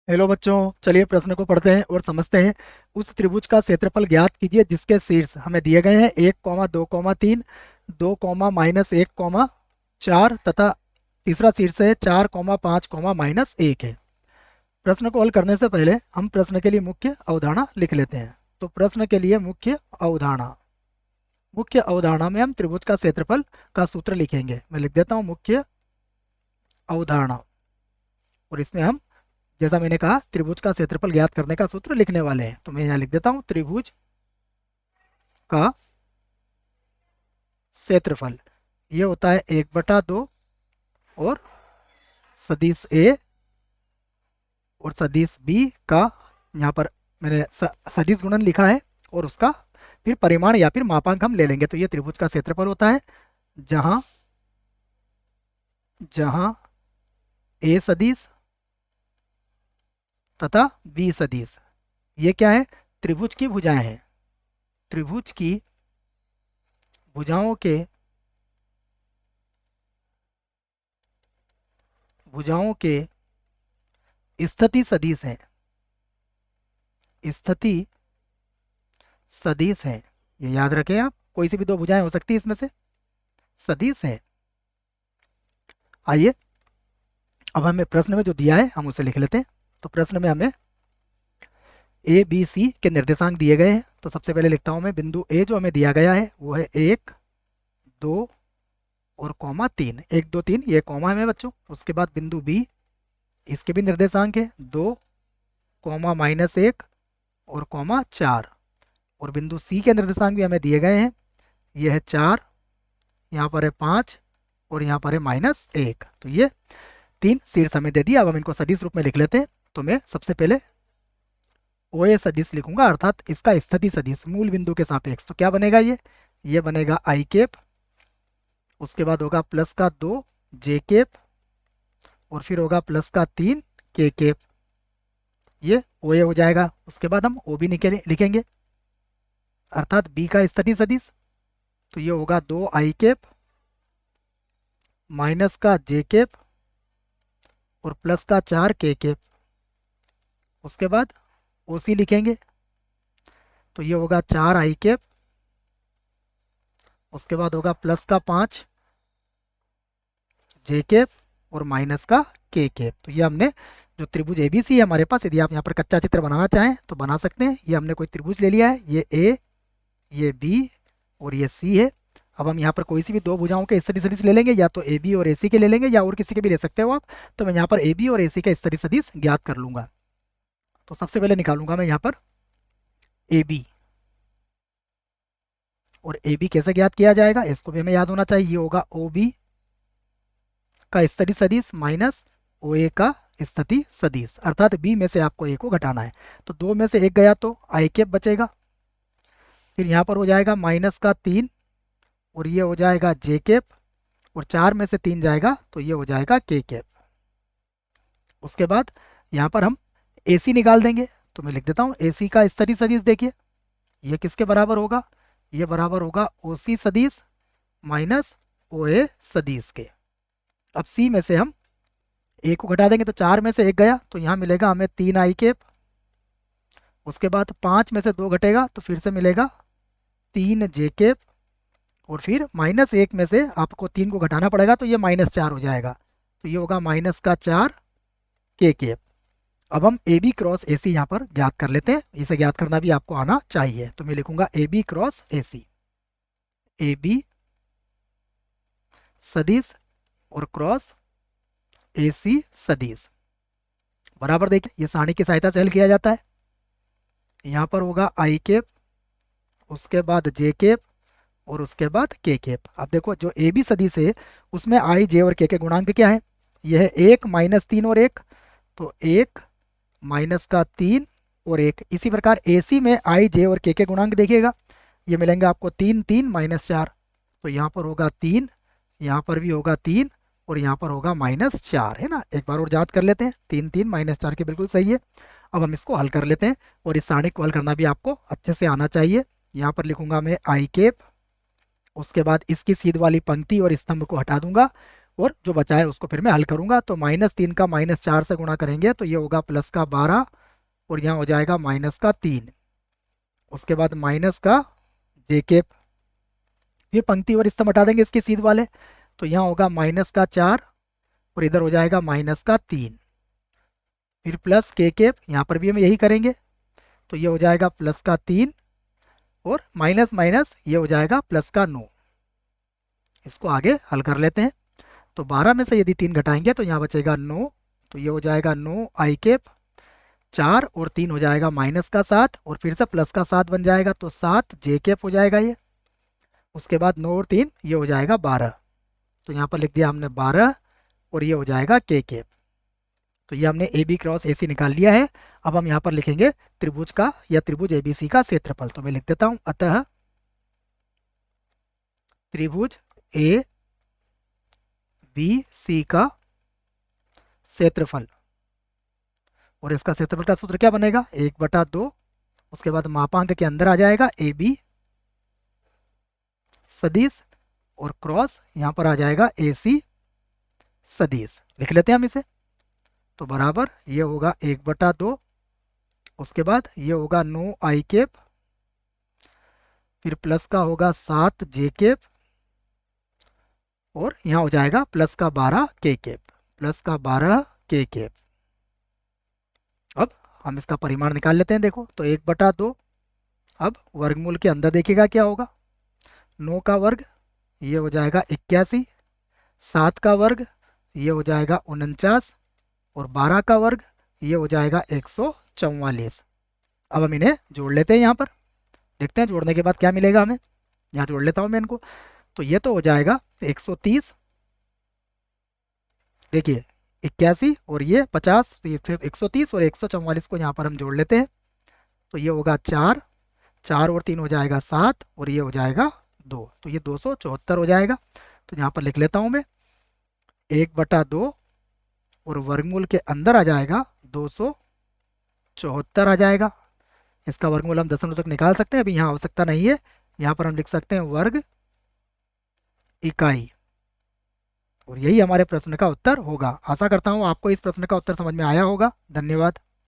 Hello बच्चों, चलिए प्रश्न को पढ़ते हैं और समझते हैं। उस त्रिभुज का क्षेत्रफल ज्ञात कीजिए जिसके शीर्ष हमें दिए गए हैं 1, 2, 3, 2, -1, 4 तथा तीसरा शीर्ष है 4, 5, -1 है। प्रश्न को हल करने से पहले हम प्रश्न के लिए मुख्य अवधारणा लिख लेते हैं। तो प्रश्न के लिए मुख्य अवधारणा में हम त्रिभुज का क्षेत्रफल का सूत्र लिखेंगे। मैं लिख देता हूँ मुख्य अवधारणा, और इसमें हम, जैसा मैंने कहा, त्रिभुज का क्षेत्रफल ज्ञात करने का सूत्र लिखने वाले हैं। तो मैं यहाँ लिख देता हूँ त्रिभुज का क्षेत्रफल ये होता है 1/2 और सदिश ए और सदिश बी का, यहाँ पर मैंने सदिश गुणन लिखा है, और उसका फिर परिमाण या फिर मापांक हम ले लेंगे। तो ये त्रिभुज का क्षेत्रफल होता है जहां जहां ए सदिश तथा बी सदिश ये क्या है, त्रिभुज की भुजाएं हैं। त्रिभुज की भुजाओं के स्थिति सदिश हैं। स्थिति सदिश हैं, ये याद रखें आप। कोई सी भी दो भुजाएं हो सकती है इसमें से, सदिश हैं। आइए अब हमें प्रश्न में जो दिया है हम उसे लिख लेते हैं। तो प्रश्न में हमें ए बी सी के निर्देशांक दिए गए हैं। तो सबसे पहले लिखता हूं मैं बिंदु ए जो हमें दिया गया है वो है 1, 2 और -3। 1, 2, 3 ये कॉमा है बच्चों। उसके बाद बिंदु बी, इसके भी निर्देशांक है 2, -1 और -4। और बिंदु सी के निर्देशांक भी हमें दिए गए हैं। ये है 4, यहाँ पर है 5 और यहाँ पर है -1। तो ये 3 शीर्ष हमें दे दिया। अब हम इनको सदिश रूप में लिख लेते हैं। तो मैं सबसे पहले ओ ए सदिश लिखूंगा, अर्थात इसका स्थिति सदिश मूल बिंदु के सापेक्ष। तो क्या बनेगा ये बनेगा आई कैप, उसके बाद होगा प्लस का 2 जे कैप, और फिर होगा प्लस का 3 के कैप। ये ओ ए हो जाएगा। उसके बाद हम ओ बी लिखेंगे, अर्थात बी का स्थिति सदिश। तो ये होगा 2 आई कैप माइनस का जे कैप और प्लस का 4 के कैप। उसके बाद ओ सी लिखेंगे, तो ये होगा 4 आई कैप, उसके बाद होगा प्लस का 5 जे कैप और माइनस का के कैप। तो ये हमने जो त्रिभुज एबीसी है हमारे पास, यदि आप यहाँ पर कच्चा चित्र बनाना चाहें तो बना सकते हैं। ये हमने कोई त्रिभुज ले लिया है, ये ए, ये बी और ये सी है। अब हम यहाँ पर कोई सी भी दो भुजाओं के स्थिति सदिश ले लेंगे, या तो ए बी और ए सी के ले लेंगे या और किसी के भी ले सकते हो आप। तो मैं यहाँ पर ए बी और ए सी का स्थिति सदिश ज्ञात कर लूंगा। तो सबसे पहले निकालूंगा मैं यहाँ पर ए बी। और ए बी कैसे ज्ञात किया जाएगा इसको भी हमें याद होना चाहिए। ये होगा ओ बी का स्थिति सदिश माइनस ओ ए का स्थिति सदिश, अर्थात बी में से आपको ए को घटाना है। तो 2 में से 1 गया तो आई कैप बचेगा, फिर यहाँ पर हो जाएगा माइनस का 3 और ये हो जाएगा जे कैप, और 4 में से 3 जाएगा तो ये हो जाएगा के कैप। उसके बाद यहाँ पर हम ए सी निकाल देंगे। तो मैं लिख देता हूँ ए सी का स्थिति सदिश। देखिए ये किसके बराबर होगा, ये बराबर होगा ओ सी सदिश माइनस ओ ए सदिश के। अब सी में से हम ए को घटा देंगे, तो 4 में से 1 गया तो यहाँ मिलेगा हमें 3 आई कैप। उसके बाद 5 में से 2 घटेगा तो फिर से मिलेगा 3 जे कैप, और फिर -1 में से आपको 3 को घटाना पड़ेगा तो ये -4 हो जाएगा। तो ये होगा माइनस का 4 के कैप। अब हम ए बी क्रॉस ए सी यहाँ पर ज्ञात कर लेते हैं। इसे ज्ञात करना भी आपको आना चाहिए। तो मैं लिखूंगा A B cross A C, A B सदिश और क्रॉस ए सी सदिश बराबर। देखिए ये सारणी की सहायता से हल किया जाता है। यहाँ पर होगा आई कैप, उसके बाद जे कैप और उसके बाद के कैप। अब देखो जो ए बी सदिश है उसमें आई जे और के गुणांक क्या है, यह है 1 -3 और 1। तो 1 माइनस का 3 और 1। इसी प्रकार ए सी में आई जे और के गुणांक देखिएगा, ये मिलेंगे आपको 3 3 -4। तो यहाँ पर होगा 3, यहाँ पर भी होगा 3 और यहाँ पर होगा -4, है ना। एक बार और जांच कर लेते हैं, 3 3 -4 के बिल्कुल सही है। अब हम इसको हल कर लेते हैं, और इस सारणी को हल करना भी आपको अच्छे से आना चाहिए। यहाँ पर लिखूंगा मैं आई कैप, उसके बाद इसकी सीध वाली पंक्ति और स्तंभ को हटा दूंगा, और जो बचा है उसको फिर मैं हल करूंगा। तो -3 का -4 से गुणा करेंगे तो ये होगा प्लस का 12 और यहाँ हो जाएगा माइनस का 3। उसके बाद माइनस का जे केप, फिर पंक्ति और स्तंभ हटा देंगे इसके सीध वाले, तो यहाँ होगा -4 और इधर हो जाएगा -3। फिर प्लस के केप, यहाँ पर भी हम यही करेंगे, तो ये हो जाएगा प्लस का 3 और माइनस माइनस ये हो जाएगा प्लस का 9। इसको आगे हल कर लेते हैं। तो 12 में से यदि 3 घटाएंगे तो यहाँ बचेगा 9, तो ये हो जाएगा 9 आई केप, 4 और 3 हो जाएगा माइनस का 7 और फिर से प्लस का 7 बन जाएगा, तो 7 जे केप हो जाएगा ये। उसके बाद 9 और 3 ये हो जाएगा 12, तो यहाँ पर लिख दिया हमने 12 और ये हो जाएगा के केप। तो ये हमने ए बी क्रॉस ए सी निकाल लिया है। अब हम यहाँ पर लिखेंगे त्रिभुज का या त्रिभुज एबीसी का क्षेत्रफल। तो मैं लिख देता हूँ, अतः त्रिभुज ए बी सी का क्षेत्रफल, और इसका क्षेत्रफल का सूत्र क्या बनेगा, 1/2। उसके बाद मापांक के अंदर आ जाएगा ए बी सदिश और क्रॉस यहाँ पर आ जाएगा ए सी सदिश। लिख लेते हैं हम इसे, तो बराबर ये होगा 1/2। उसके बाद ये होगा 9 आई केप, फिर प्लस का होगा 7 जे केप और यहाँ हो जाएगा प्लस का 12 के केप, प्लस का 12 के केप। अब हम इसका परिमाण निकाल लेते हैं। देखो तो 1/2, अब वर्गमूल के अंदर देखिएगा क्या होगा, 9 का वर्ग ये हो जाएगा 81, 7 का वर्ग ये हो जाएगा 49 और 12 का वर्ग ये हो जाएगा 144। अब हम इन्हें जोड़ लेते हैं यहाँ पर, देखते हैं जोड़ने के बाद क्या मिलेगा हमें। यहाँ जोड़ लेता हूँ मैं इनको, तो ये तो हो जाएगा 130, देखिए 81 और ये 50, तो ये 130 और 144 को यहाँ पर हम जोड़ लेते हैं, तो ये होगा 4, 4 और 3 हो जाएगा 7 और ये हो जाएगा 2, तो ये 274 हो जाएगा। तो यहाँ पर लिख लेता हूँ मैं 1/2 और वर्गमूल के अंदर आ जाएगा 274 आ जाएगा। इसका वर्गमूल हम दशमलव तक निकाल सकते हैं, अभी यहाँ आवश्यकता नहीं है, यहाँ पर हम लिख सकते हैं वर्ग इकाई, और यही हमारे प्रश्न का उत्तर होगा। आशा करता हूँ आपको इस प्रश्न का उत्तर समझ में आया होगा। धन्यवाद।